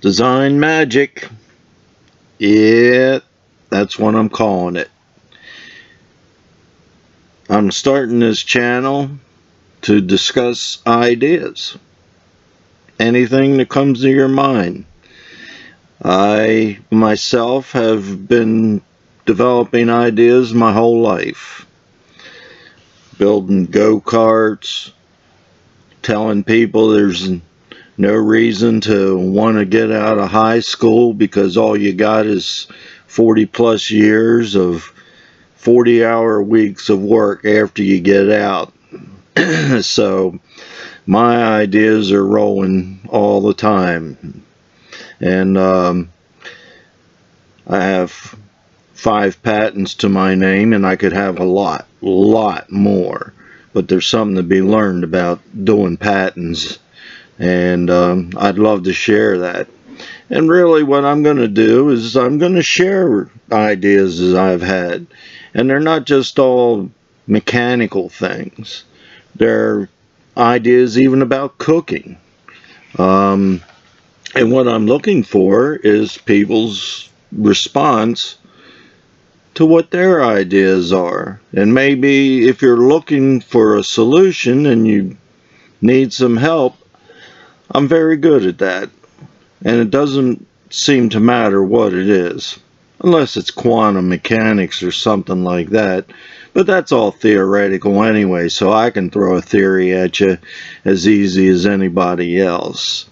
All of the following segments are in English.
Design magic. Yeah, that's what I'm calling it. I'm starting this channel to discuss ideas. Anything that comes to your mind. I myself have been developing ideas my whole life. Building go-karts, telling people there's no reason to want to get out of high school because all you got is 40 plus years of 40-hour weeks of work after you get out. So my ideas are rolling all the time. And I have 5 patents to my name, and I could have a lot more. But there's something to be learned about doing patents, and I'd love to share that. And really what I'm going to do is I'm going to share ideas as I've had. And they're not just all mechanical things. They're ideas even about cooking. And what I'm looking for is people's response to what their ideas are. And maybe if you're looking for a solution and you need some help, I'm very good at that. And it doesn't seem to matter what it is, unless it's quantum mechanics or something like that. But that's all theoretical anyway, so I can throw a theory at you as easy as anybody else.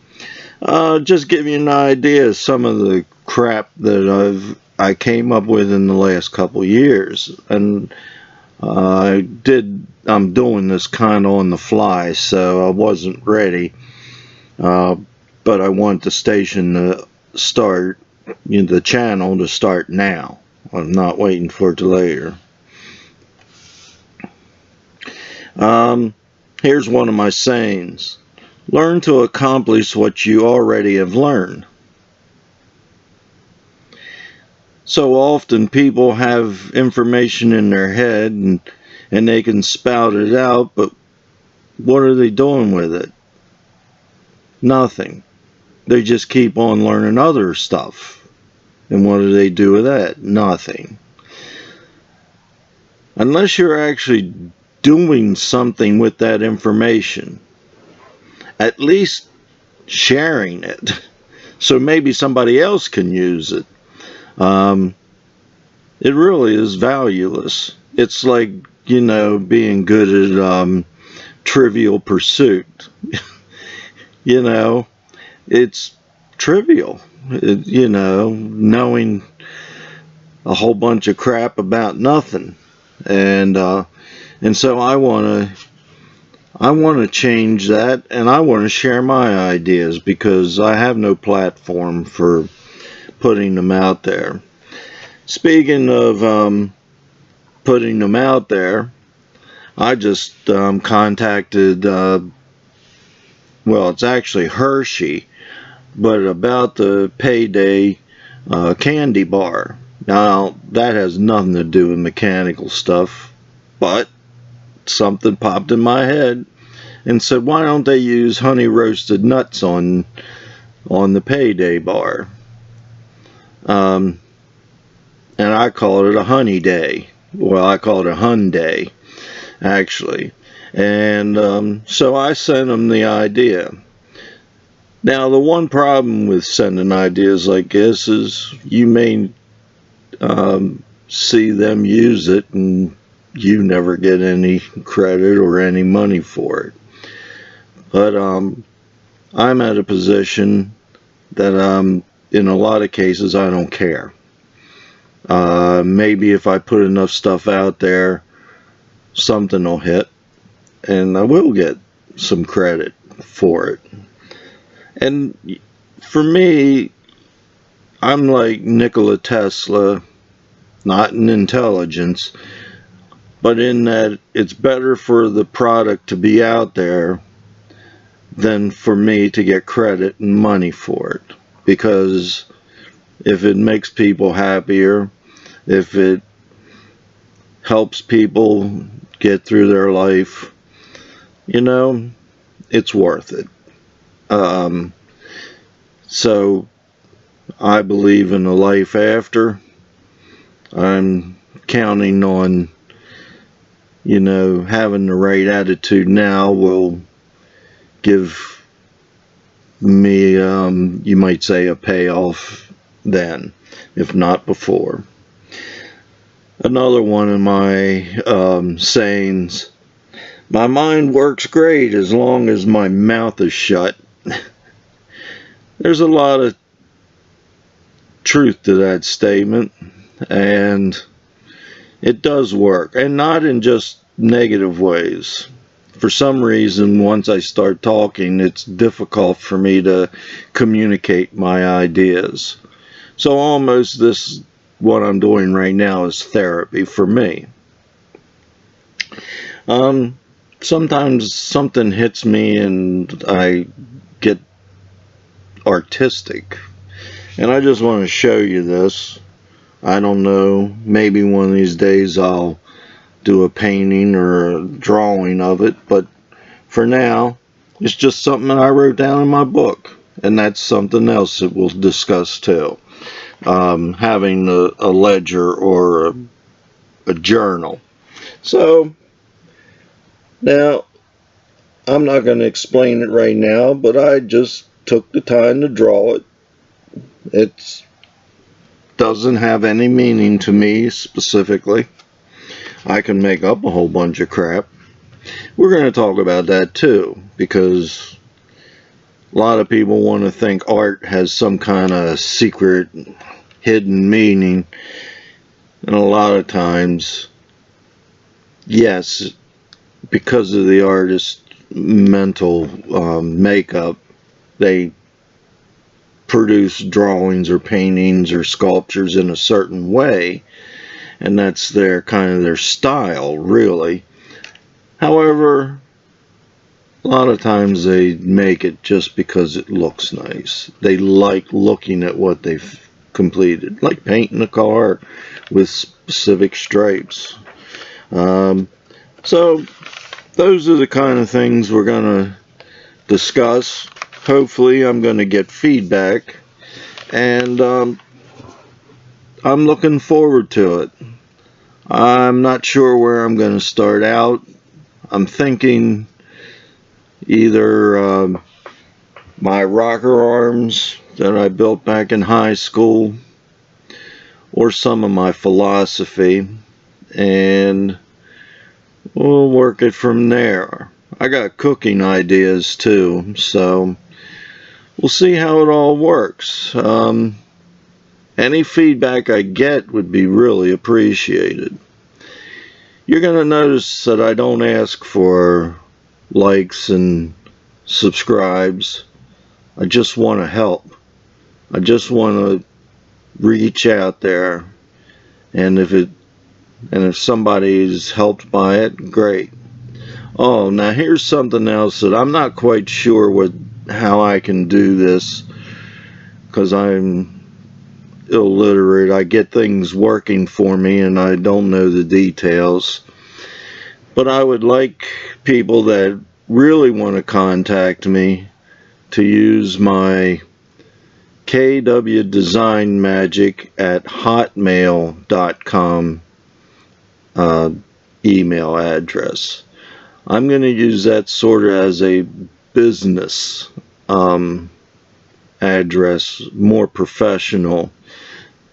Just give you an idea of some of the crap that I came up with in the last couple years. And I'm doing this kind of on the fly, so I wasn't ready. But I want the station to start, the channel to start now. I'm not waiting for it later. Here's one of my sayings. Learn to accomplish what you already have learned. So often people have information in their head and they can spout it out, but what are they doing with it? Nothing. They just keep on learning other stuff. And what do they do with that? Nothing. Unless you're actually doing something with that information. At least sharing it. So maybe somebody else can use it. It really is valueless. It's like, being good at Trivial Pursuit. It's trivial, knowing a whole bunch of crap about nothing. And so I want to change that, and I want to share my ideas because I have no platform for putting them out there. Speaking of putting them out there, I just contacted, well, it's actually Hershey, but about the Payday candy bar. Now, that has nothing to do with mechanical stuff, but something popped in my head and said, why don't they use honey roasted nuts on the Payday bar? And I called it a honey day. Well, I call it a hun day, actually. And so I sent them the idea. Now, the one problem with sending ideas like this is you may see them use it and you never get any credit or any money for it. But I'm at a position that in a lot of cases I don't care. Maybe if I put enough stuff out there, something will hit and I will get some credit for it. And for me, I'm like Nikola Tesla, not in intelligence, but in that it's better for the product to be out there than for me to get credit and money for it. Because if it makes people happier, if it helps people get through their life, it's worth it. So I believe in a life after. I'm counting on, having the right attitude now will give me, you might say, a payoff then, if not before. Another one of my sayings: my mind works great as long as my mouth is shut. There's a lot of truth to that statement, and it does work, and not in just negative ways. For some reason, once I start talking, it's difficult for me to communicate my ideas. So almost what I'm doing right now is therapy for me. Sometimes something hits me and I get artistic, and I just want to show you this. I don't know, maybe one of these days I'll do a painting or a drawing of it, but for now it's just something that I wrote down in my book, and that's something else that we'll discuss too. Having a ledger or a journal. So now I'm not going to explain it right now, but I just took the time to draw it. It doesn't have any meaning to me specifically. I can make up a whole bunch of crap. We're going to talk about that too, because a lot of people want to think art has some kind of secret, hidden meaning, and a lot of times, yes, because of the artist's mental makeup, they produce drawings or paintings or sculptures in a certain way, and that's their style, really. However, a lot of times they make it just because it looks nice. They like looking at what they've completed, like painting a car with specific stripes. So those are the kind of things we're going to discuss. Hopefully I'm going to get feedback, and I'm looking forward to it. I'm not sure where I'm going to start out. I'm thinking either my rocker arms that I built back in high school, or some of my philosophy, and we'll work it from there. I got cooking ideas too, so we'll see how it all works. Any feedback I get would be really appreciated. You're going to notice that I don't ask for likes and subscribes. I just want to help. I just want to reach out there, and if somebody's helped by it, great. Oh, now here's something else that I'm not quite sure how I can do this, because I'm illiterate. I get things working for me and I don't know the details. But I would like people that really want to contact me to use my kwdesignmagic@hotmail.com email address. I'm going to use that sort of as a business address, more professional.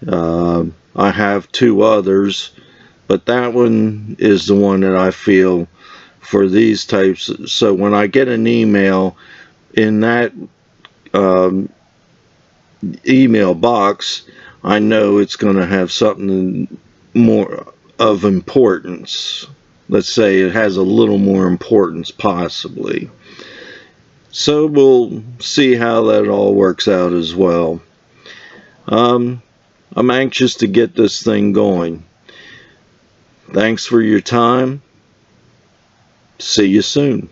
I have two others, but that one is the one that I feel for these types. So when I get an email in that email box, I know it's going to have something more of importance. Let's say it has a little more importance, possibly. So we'll see how that all works out as well. I'm anxious to get this thing going. Thanks for your time. See you soon.